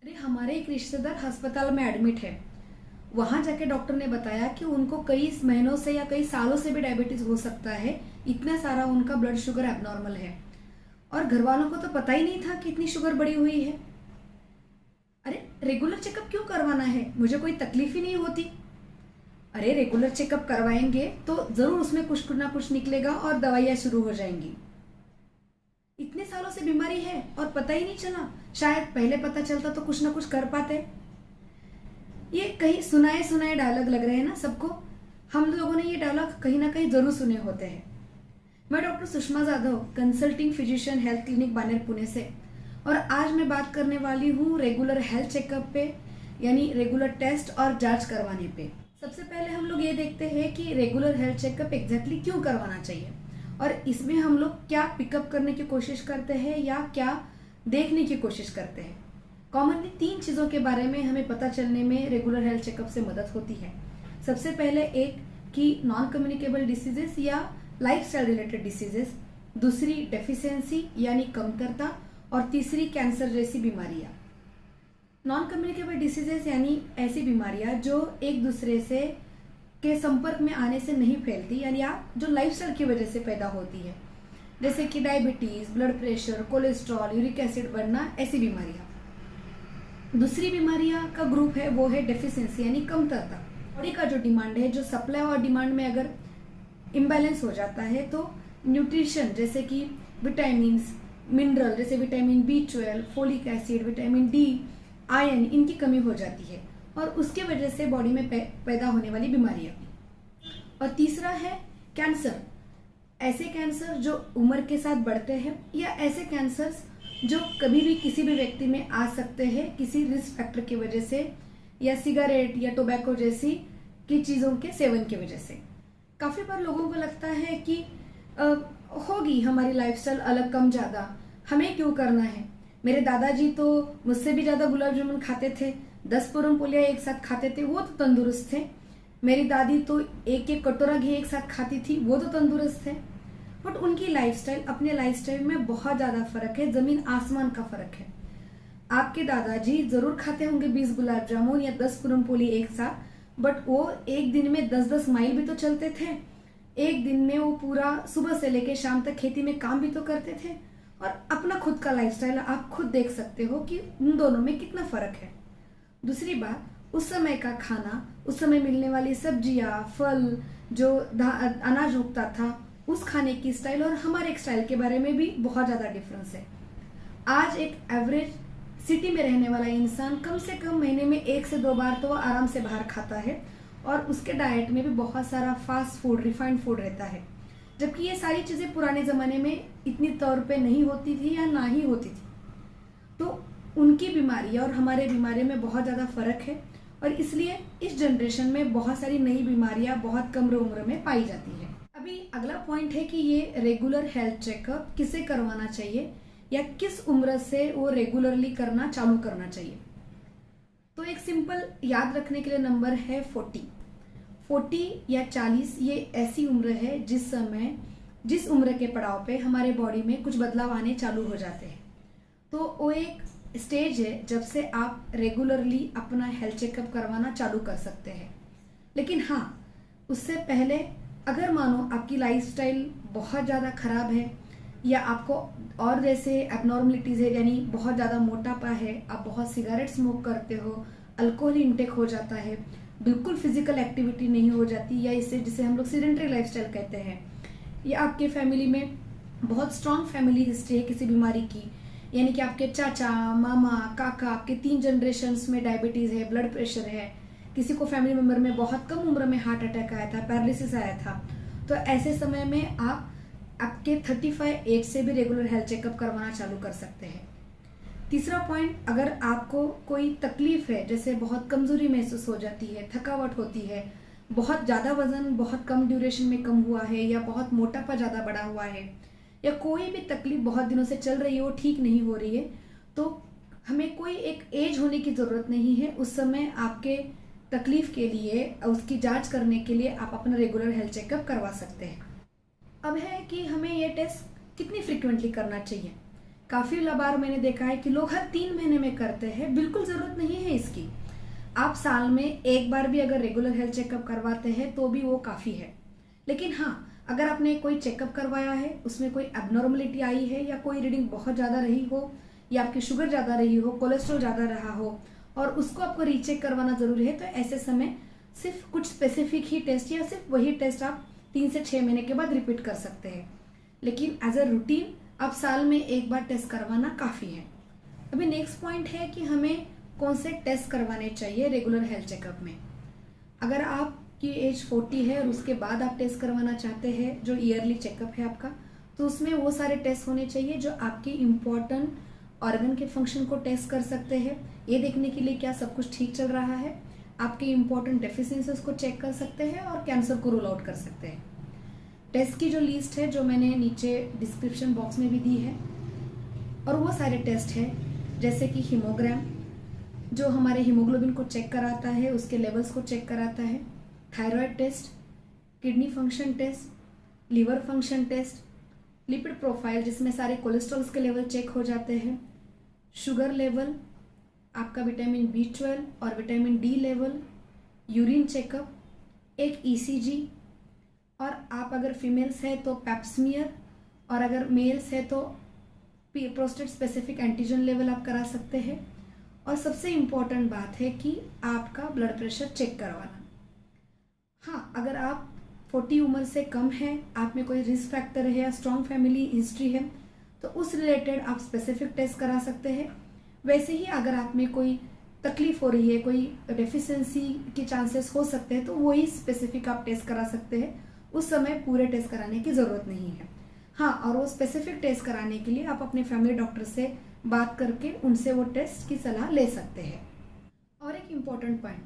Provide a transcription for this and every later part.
अरे हमारे एक रिश्तेदार अस्पताल में एडमिट है। वहां जाके डॉक्टर ने बताया कि उनको कई महीनों से या कई सालों से भी डायबिटीज हो सकता है। इतना सारा उनका ब्लड शुगर एबनॉर्मल है और घर वालों को तो पता ही नहीं था कि इतनी शुगर बढ़ी हुई है। अरे रेगुलर चेकअप क्यों करवाना है, मुझे कोई तकलीफ ही नहीं होती। अरे रेगुलर चेकअप करवाएंगे तो जरूर उसमें कुछ ना कुछ निकलेगा और दवाइयां शुरू हो जाएंगी। इतने सालों से बीमारी है और पता ही नहीं चला। शायद पहले पता चलता तो कुछ ना कुछ कर पाते। ये कहीं सुनाए सुनाए डायलॉग लग रहे हैं ना सबको। हम लोगों ने ये डायलॉग कहीं ना कहीं जरूर सुने होते हैं। मैं doctor Sushma Jadhav, consulting physician, health clinic Baner Pune से, और आज मैं बात करने वाली हूँ रेगुलर हेल्थ चेकअप पे, यानी रेगुलर टेस्ट और जांच करवाने पे। सबसे पहले हम लोग ये देखते हैं कि रेगुलर हेल्थ चेकअप एग्जैक्टली क्यों करवाना चाहिए और इसमें हम लोग क्या पिकअप करने की कोशिश करते हैं या क्या देखने की कोशिश करते हैं। कॉमनली 3 चीजों के बारे में हमें पता चलने में रेगुलर हेल्थ चेकअप से मदद होती है। सबसे पहले एक कि नॉन कम्युनिकेबल डिसीजेस या लाइफस्टाइल रिलेटेड डिसीजेस, दूसरी डेफिशिएंसी यानी कमतरता, और तीसरी कैंसर जैसी बीमारियां। नॉन कम्युनिकेबल डिसीजेस यानी ऐसी बीमारियां जो एक दूसरे से के संपर्क में आने से नहीं फैलती, यानी आप जो लाइफस्टाइल की वजह से पैदा होती है, जैसे कि diabetes, blood pressure, cholesterol, uric acid बढ़ना, ऐसी बीमारियां। दूसरी बीमारियां का ग्रुप है वो है डेफिशिएंसी यानी कमतरता। बॉडी का जो डिमांड है, जो सप्लाई और डिमांड में अगर इम्बैलेंस हो जाता है तो न्यूट्रिशन जैसे कि विटामिन, मिनरल जैसे vitamin B12, folic acid, vitamin D, iron, इनकी कमी हो जाती है और उसके वजह से बॉडी में पैदा होने वाली बीमारियां। और तीसरा है कैंसर। ऐसे कैंसर जो उम्र के साथ बढ़ते हैं या ऐसे कैंसर्स जो कभी भी किसी भी व्यक्ति में आ सकते हैं किसी रिस्क फैक्टर की वजह से या सिगरेट या टोबैको जैसी की चीजों के सेवन की वजह से। काफी बार लोगों को लगता है कि होगी हमारी लाइफस्टाइल अलग कम ज्यादा, हमें क्यों करना है। मेरे दादाजी तो मुझसे भी ज्यादा गुलाब जामुन खाते थे, 10 पूरन पोलियां एक साथ खाते थे, वो तो तंदुरुस्त थे। मेरी दादी तो एक एक कटोरा घी एक साथ खाती थी, वो तो तंदुरुस्त थे। बट उनकी लाइफस्टाइल अपने लाइफस्टाइल में बहुत ज्यादा फर्क है, जमीन आसमान का फर्क है। आपके दादाजी जरूर खाते होंगे 20 गुलाब जामुन या 10 पूरन पोली एक साथ, बट वो एक दिन में 10-10 माइल भी तो चलते थे। एक दिन में वो पूरा सुबह से लेकर शाम तक खेती में काम भी तो करते थे। और अपना खुद का लाइफस्टाइल आप खुद देख सकते हो कि उन दोनों में कितना फर्क है। दूसरी बात, उस समय का खाना, उस समय मिलने वाली सब्जियां, फल, जो अनाज उगता था, उस खाने की स्टाइल और हमारे एक स्टाइल के बारे में भी बहुत ज्यादा डिफरेंस है। आज एक एवरेज सिटी में रहने वाला इंसान कम से कम महीने में 1 से 2 बार तो आराम से बाहर खाता है और उसके डाइट में भी बहुत सारा फास्ट फूड, रिफाइंड फूड रहता है, जबकि ये सारी चीजें पुराने जमाने में इतनी तौर पे नहीं होती थी या ना ही होती थी। तो उनकी बीमारी और हमारे बीमारी में बहुत ज्यादा फर्क है और इसलिए इस जनरेशन में बहुत सारी नई बीमारियां बहुत कम उम्र में पाई जाती है। अभी अगला पॉइंट है कि ये रेगुलर हेल्थ चेकअप किसे करवाना चाहिए या किस उम्र से वो रेगुलरली करना चालू करना चाहिए। तो एक सिंपल याद रखने के लिए नंबर है 40 या 40। ये ऐसी उम्र है जिस उम्र के पड़ाव पे हमारे बॉडी में कुछ बदलाव आने चालू हो जाते हैं। तो वो एक स्टेज है जब से आप रेगुलरली अपना हेल्थ चेकअप करवाना चालू कर सकते हैं। लेकिन हाँ, उससे पहले अगर मानो आपकी लाइफस्टाइल बहुत ज़्यादा खराब है या आपको और जैसे एबनॉर्मलिटीज है, यानी बहुत ज़्यादा मोटापा है, आप बहुत सिगरेट स्मोक करते हो, अल्कोहल इंटेक हो जाता है, बिल्कुल फिजिकल एक्टिविटी नहीं हो जाती, या इससे जिसे हम लोग सीडेंटरी लाइफस्टाइल कहते हैं, या आपके फैमिली में बहुत स्ट्रांग फैमिली हिस्ट्री है किसी बीमारी की, यानी कि आपके चाचा, मामा, काका, आपके 3 जनरेशन्स में डायबिटीज है, ब्लड प्रेशर है, किसी को फैमिली मेंबर में बहुत कम उम्र में हार्ट अटैक आया था, पैरालिसिस आया था, तो ऐसे समय में आप आपके 35 एज से भी रेगुलर हेल्थ चेकअप करवाना चालू कर सकते हैं। तीसरा पॉइंट, अगर आपको कोई तकलीफ है, जैसे बहुत कमजोरी महसूस हो जाती है, थकावट होती है, बहुत ज्यादा वजन बहुत कम ड्यूरेशन में कम हुआ है, या बहुत मोटापा ज्यादा बढ़ा हुआ है, या कोई भी तकलीफ बहुत दिनों से चल रही है वो ठीक नहीं हो रही है, तो हमें कोई एक एज होने की जरूरत नहीं है। उस समय आपके तकलीफ के लिए, उसकी जांच करने के लिए आप अपना रेगुलर हेल्थ चेकअप करवा सकते हैं। अब है कि हमें ये टेस्ट कितनी फ्रिक्वेंटली करना चाहिए, काफ़ी बार मैंने देखा है कि लोग हर 3 महीने में करते हैं, बिल्कुल ज़रूरत नहीं है इसकी। आप साल में एक बार भी अगर रेगुलर हेल्थ चेकअप करवाते हैं तो भी वो काफ़ी है। लेकिन हाँ, अगर आपने कोई चेकअप करवाया है, उसमें कोई एबनॉर्मलिटी आई है या कोई रीडिंग बहुत ज़्यादा रही हो या आपकी शुगर ज़्यादा रही हो, कोलेस्ट्रॉल ज़्यादा रहा हो और उसको आपको रीचेक करवाना ज़रूरी है, तो ऐसे समय सिर्फ कुछ स्पेसिफिक ही टेस्ट या सिर्फ वही टेस्ट आप 3 से 6 महीने के बाद रिपीट कर सकते हैं। लेकिन एज अ रूटीन आप साल में एक बार टेस्ट करवाना काफ़ी है। अभी नेक्स्ट पॉइंट है कि हमें कौन से टेस्ट करवाने चाहिए रेगुलर हेल्थ चेकअप में। अगर आपकी एज 40 है और उसके बाद आप टेस्ट करवाना चाहते हैं, जो ईयरली चेकअप है आपका, तो उसमें वो सारे टेस्ट होने चाहिए जो आपके इम्पोर्टेंट ऑर्गन के फंक्शन को टेस्ट कर सकते हैं, ये देखने के लिए क्या सब कुछ ठीक चल रहा है, आपके इम्पोर्टेंट डेफिशिएंसीज को चेक कर सकते हैं और कैंसर को रूल आउट कर सकते हैं। टेस्ट की जो लिस्ट है जो मैंने नीचे डिस्क्रिप्शन बॉक्स में भी दी है, और वो सारे टेस्ट हैं जैसे कि हीमोग्राम जो हमारे हीमोग्लोबिन को चेक कराता है, उसके लेवल्स को चेक कराता है, thyroid test, kidney function test, liver function test, lipid profile जिसमें सारे कोलेस्ट्रॉल्स के लेवल चेक हो जाते हैं, शुगर लेवल, आपका विटामिन B12 और vitamin D level, urine checkup, एक ECG, और आप अगर फीमेल्स है तो पैप्समियर, और अगर मेल्स है तो प्रोस्टेट स्पेसिफिक एंटीजन लेवल आप करा सकते हैं। और सबसे इम्पॉर्टेंट बात है कि आपका ब्लड प्रेशर चेक करवाना। हाँ, अगर आप 40 उम्र से कम है, आप में कोई रिस्क फैक्टर है या स्ट्रॉन्ग फैमिली हिस्ट्री है, तो उस रिलेटेड आप स्पेसिफिक टेस्ट करा सकते हैं। वैसे ही अगर आप में कोई तकलीफ हो रही है, कोई डेफिशिएंसी के चांसेस हो सकते हैं, तो वही स्पेसिफिक आप टेस्ट करा सकते हैं। उस समय पूरे टेस्ट कराने की ज़रूरत नहीं है। हाँ, और वो स्पेसिफिक टेस्ट कराने के लिए आप अपने फैमिली डॉक्टर से बात करके उनसे वो टेस्ट की सलाह ले सकते हैं। और एक इम्पॉर्टेंट पॉइंट,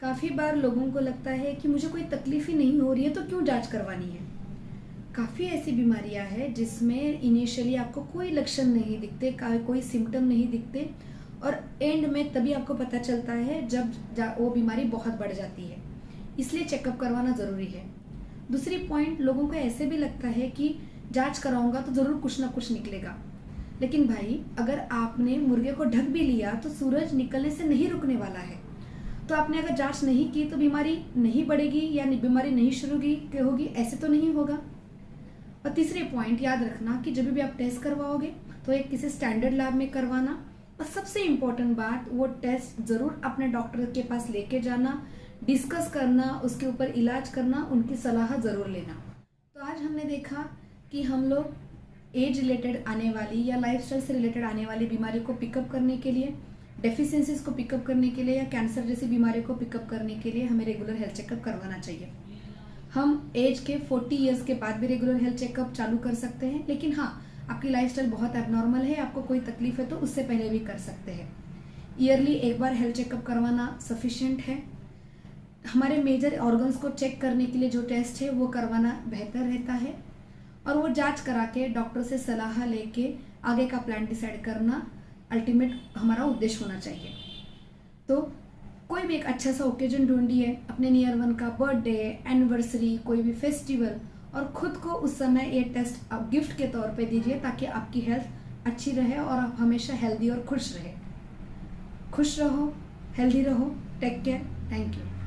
काफ़ी बार लोगों को लगता है कि मुझे कोई तकलीफ ही नहीं हो रही है तो क्यों जांच करवानी है। काफ़ी ऐसी बीमारियां हैं जिसमें इनिशियली आपको कोई लक्षण नहीं दिखते, कोई सिम्टम नहीं दिखते, और एंड में तभी आपको पता चलता है जब वो बीमारी बहुत बढ़ जाती है। इसलिए चेकअप करवाना ज़रूरी है। दूसरी पॉइंट, लोगों को ऐसे भी लगता है कि जांच कराऊंगा तो ज़रूर कुछ ना कुछ निकलेगा। लेकिन भाई, अगर आपने मुर्गे को ढक भी लिया तो सूरज निकलने से नहीं रुकने वाला है। तो आपने अगर जांच नहीं की तो बीमारी नहीं बढ़ेगी या बीमारी नहीं शुरू होगी, ऐसे तो नहीं होगा। और तीसरे पॉइंट याद रखना कि जब भी आप टेस्ट करवाओगे तो एक किसी स्टैंडर्ड लैब में करवाना, और सबसे इम्पोर्टेंट बात, वो टेस्ट ज़रूर अपने डॉक्टर के पास लेके जाना, डिस्कस करना, उसके ऊपर इलाज करना, उनकी सलाह ज़रूर लेना। तो आज हमने देखा कि हम लोग एज रिलेटेड आने वाली या लाइफस्टाइल से रिलेटेड आने वाली बीमारी को पिकअप करने के लिए, डेफिशिएंसीज को पिकअप करने के लिए या कैंसर जैसी बीमारी को पिकअप करने के लिए हमें रेगुलर हेल्थ चेकअप करवाना चाहिए। हम एज के 40 ईयर्स के बाद भी रेगुलर हेल्थ चेकअप चालू कर सकते हैं, लेकिन हाँ, आपकी लाइफस्टाइल बहुत एबनॉर्मल है, आपको कोई तकलीफ है तो उससे पहले भी कर सकते हैं। ईयरली एक बार हेल्थ चेकअप करवाना सफिशिएंट है। हमारे मेजर ऑर्गन्स को चेक करने के लिए जो टेस्ट है वो करवाना बेहतर रहता है, और वो जांच करा के डॉक्टर से सलाह लेके आगे का प्लान डिसाइड करना अल्टीमेट हमारा उद्देश्य होना चाहिए। तो कोई भी एक अच्छा सा ओकेजन ढूंढिए, अपने नियर वन का बर्थडे, एनिवर्सरी, कोई भी फेस्टिवल, और खुद को उस समय ये टेस्ट आप गिफ्ट के तौर पे दीजिए ताकि आपकी हेल्थ अच्छी रहे और आप हमेशा हेल्दी और खुश रहे। खुश रहो, हेल्दी रहो, टेक केयर, थैंक यू।